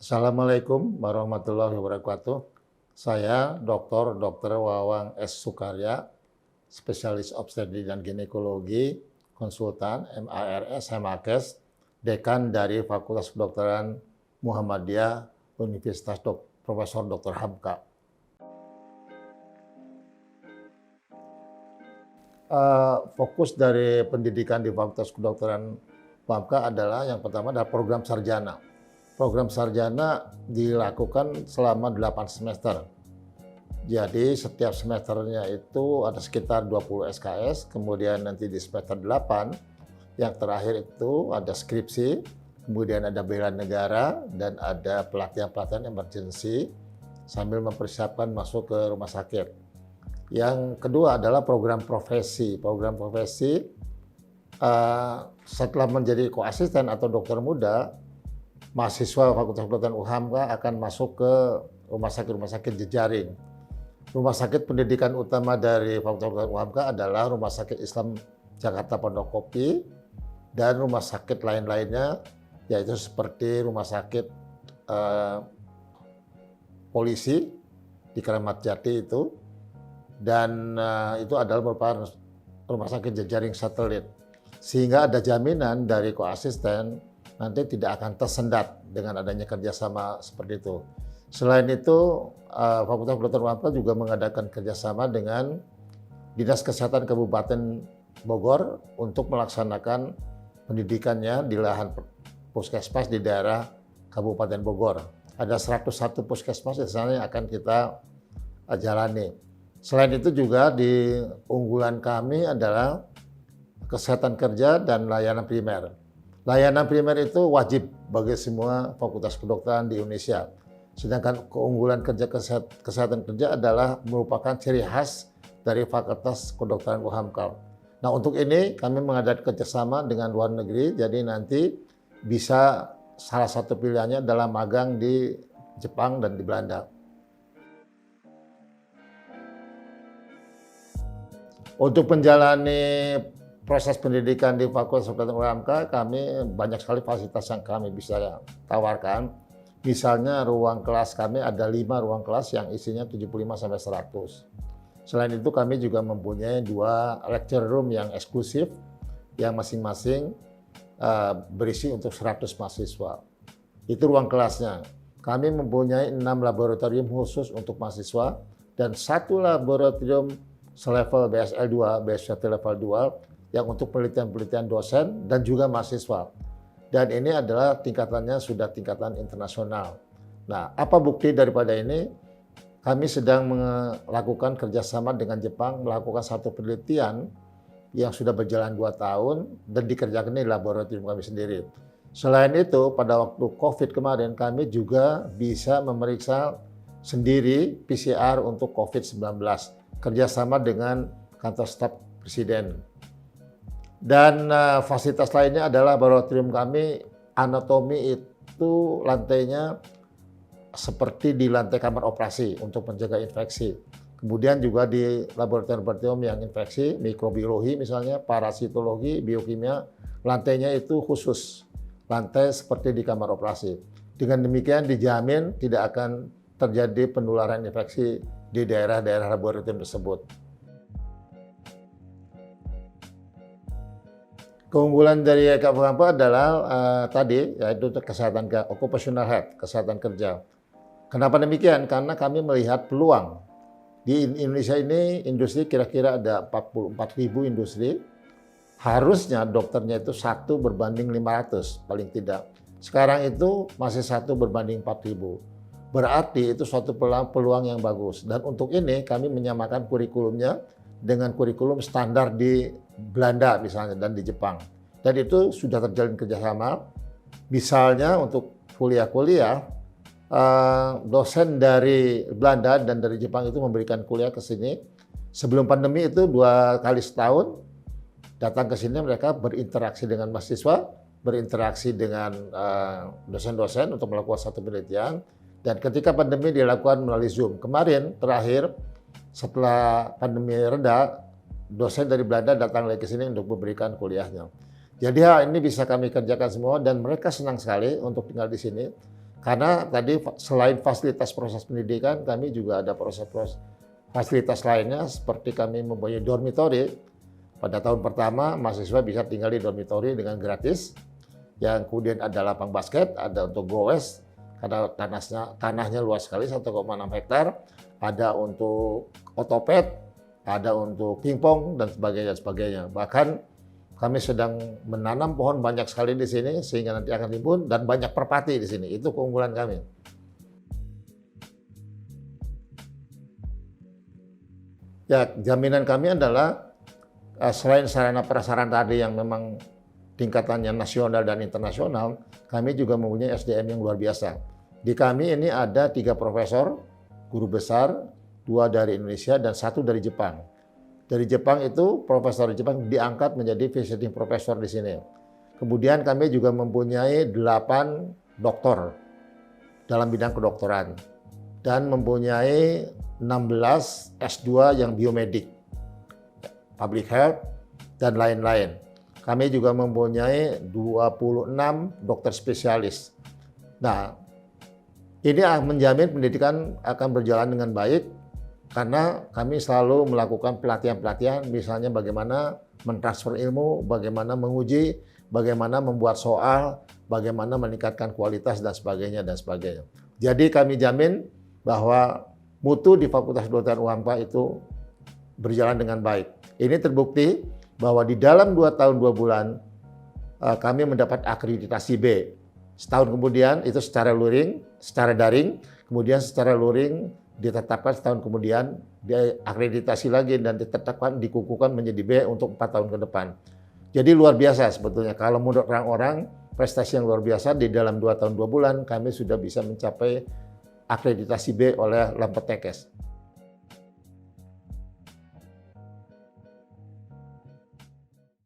Assalamualaikum warahmatullahi wabarakatuh. Saya Dr. Wawang S. Sukarya, spesialis obstetri dan ginekologi, konsultan MARS Hemakes, dekan dari Fakultas Kedokteran Muhammadiyah Universitas Profesor Dr. Hamka. Fokus dari pendidikan di Fakultas Kedokteran Hamka adalah yang pertama adalah program sarjana. Program sarjana dilakukan selama 8 semester. Jadi setiap semesternya itu ada sekitar 20 SKS, kemudian nanti di semester 8 yang terakhir itu ada skripsi, kemudian ada bela negara dan ada pelatihan-pelatihan emergency sambil mempersiapkan masuk ke rumah sakit. Yang kedua adalah program profesi. Program profesi setelah menjadi koasisten atau dokter muda, mahasiswa Fakultas Kedokteran UHAMKA akan masuk ke rumah sakit jejaring. Rumah sakit pendidikan utama dari Fakultas Kedokteran UHAMKA adalah Rumah Sakit Islam Jakarta Pondokopi dan rumah sakit lain-lainnya, yaitu seperti rumah sakit polisi di Keramat Jati itu, dan itu adalah merupakan rumah sakit jejaring satelit. Sehingga ada jaminan dari koasisten nanti tidak akan tersendat dengan adanya kerjasama seperti itu. Selain itu, Fakultas Kedokteran UHAMKA juga mengadakan kerjasama dengan Dinas Kesehatan Kabupaten Bogor untuk melaksanakan pendidikannya di lahan puskesmas di daerah Kabupaten Bogor. Ada 101 puskesmas di sana yang akan kita jalani. Selain itu juga di unggulan kami adalah kesehatan kerja dan layanan primer. Layanan primer itu wajib bagi semua fakultas kedokteran di Indonesia. Sedangkan keunggulan kesehatan kerja adalah merupakan ciri khas dari Fakultas Kedokteran UHAMKA. Nah, untuk ini kami mengadakan kerjasama dengan luar negeri, jadi nanti bisa salah satu pilihannya adalah magang di Jepang dan di Belanda. Untuk menjalani proses pendidikan di Fakultas Kedokteran UHAMKA, kami banyak sekali fasilitas yang kami bisa tawarkan. Misalnya ruang kelas kami ada 5 ruang kelas yang isinya 75-100. Selain itu kami juga mempunyai 2 lecture room yang eksklusif yang masing-masing berisi untuk 100 mahasiswa. Itu ruang kelasnya. Kami mempunyai 6 laboratorium khusus untuk mahasiswa dan 1 laboratorium selevel BSL2, BSLT level 2 yang untuk penelitian-penelitian dosen dan juga mahasiswa. Dan ini adalah tingkatannya sudah tingkatan internasional. Nah, apa bukti daripada ini? Kami sedang melakukan kerjasama dengan Jepang, melakukan satu penelitian yang sudah berjalan 2 tahun dan dikerjakan di laboratorium kami sendiri. Selain itu, pada waktu COVID kemarin, kami juga bisa memeriksa sendiri PCR untuk COVID-19, kerjasama dengan kantor staf Presiden. Dan fasilitas lainnya adalah laboratorium kami, anatomi itu lantainya seperti di lantai kamar operasi untuk menjaga infeksi. Kemudian juga di laboratorium yang infeksi, mikrobiologi misalnya, parasitologi, biokimia, lantainya itu khusus, lantai seperti di kamar operasi. Dengan demikian dijamin tidak akan terjadi penularan infeksi di daerah-daerah laboratorium tersebut. Keunggulan dari FHMPA adalah tadi, yaitu kesehatan occupational health, kesehatan kerja. Kenapa demikian? Karena kami melihat peluang. Di Indonesia ini industri kira-kira ada 44.000 industri. Harusnya dokternya itu 1 berbanding 500 paling tidak. Sekarang itu masih 1 berbanding 4.000. Berarti itu suatu peluang yang bagus. Dan untuk ini kami menyamakan kurikulumnya dengan kurikulum standar di Belanda misalnya dan di Jepang. Dan itu sudah terjalin kerjasama. Misalnya untuk kuliah-kuliah, dosen dari Belanda dan dari Jepang itu memberikan kuliah ke sini. Sebelum pandemi itu 2 kali setahun datang ke sini, mereka berinteraksi dengan mahasiswa, berinteraksi dengan dosen-dosen untuk melakukan satu penelitian. Dan ketika pandemi dilakukan melalui Zoom. Kemarin terakhir setelah pandemi reda, dosen dari Belanda datang lagi ke sini untuk memberikan kuliahnya. Jadi hal ini bisa kami kerjakan semua dan mereka senang sekali untuk tinggal di sini. Karena tadi selain fasilitas proses pendidikan, kami juga ada proses fasilitas lainnya seperti kami mempunyai dormitory. Pada tahun pertama mahasiswa bisa tinggal di dormitory dengan gratis. Yang kemudian ada lapang basket, ada untuk goes karena tanahnya luas sekali 1,6 hektar. Ada untuk otopet, ada untuk pingpong dan sebagainya. Bahkan kami sedang menanam pohon banyak sekali di sini sehingga nanti akan timbun dan banyak merpati di sini. Itu keunggulan kami. Ya, jaminan kami adalah selain sarana prasarana tadi yang memang tingkatannya nasional dan internasional, kami juga mempunyai SDM yang luar biasa. Di kami ini ada 3 profesor, guru besar, 2 dari Indonesia dan 1 dari Jepang. Dari Jepang itu, profesor di Jepang diangkat menjadi visiting professor di sini. Kemudian kami juga mempunyai 8 doktor dalam bidang kedokteran dan mempunyai 16 S2 yang biomedik, public health, dan lain-lain. Kami juga mempunyai 26 dokter spesialis. Nah, ini menjamin pendidikan akan berjalan dengan baik karena kami selalu melakukan pelatihan-pelatihan, misalnya bagaimana mentransfer ilmu, bagaimana menguji, bagaimana membuat soal, bagaimana meningkatkan kualitas, dan sebagainya, dan sebagainya. Jadi kami jamin bahwa mutu di Fakultas Kedokteran UHAMKA itu berjalan dengan baik. Ini terbukti bahwa di dalam 2 tahun 2 bulan kami mendapat akreditasi B. Setahun kemudian itu secara luring, secara daring, kemudian secara luring ditetapkan setahun kemudian diakreditasi lagi dan ditetapkan dikukuhkan menjadi B untuk 4 tahun ke depan. Jadi luar biasa sebetulnya. Kalau menurut orang-orang prestasi yang luar biasa di dalam 2 tahun 2 bulan kami sudah bisa mencapai akreditasi B oleh Lempetekes.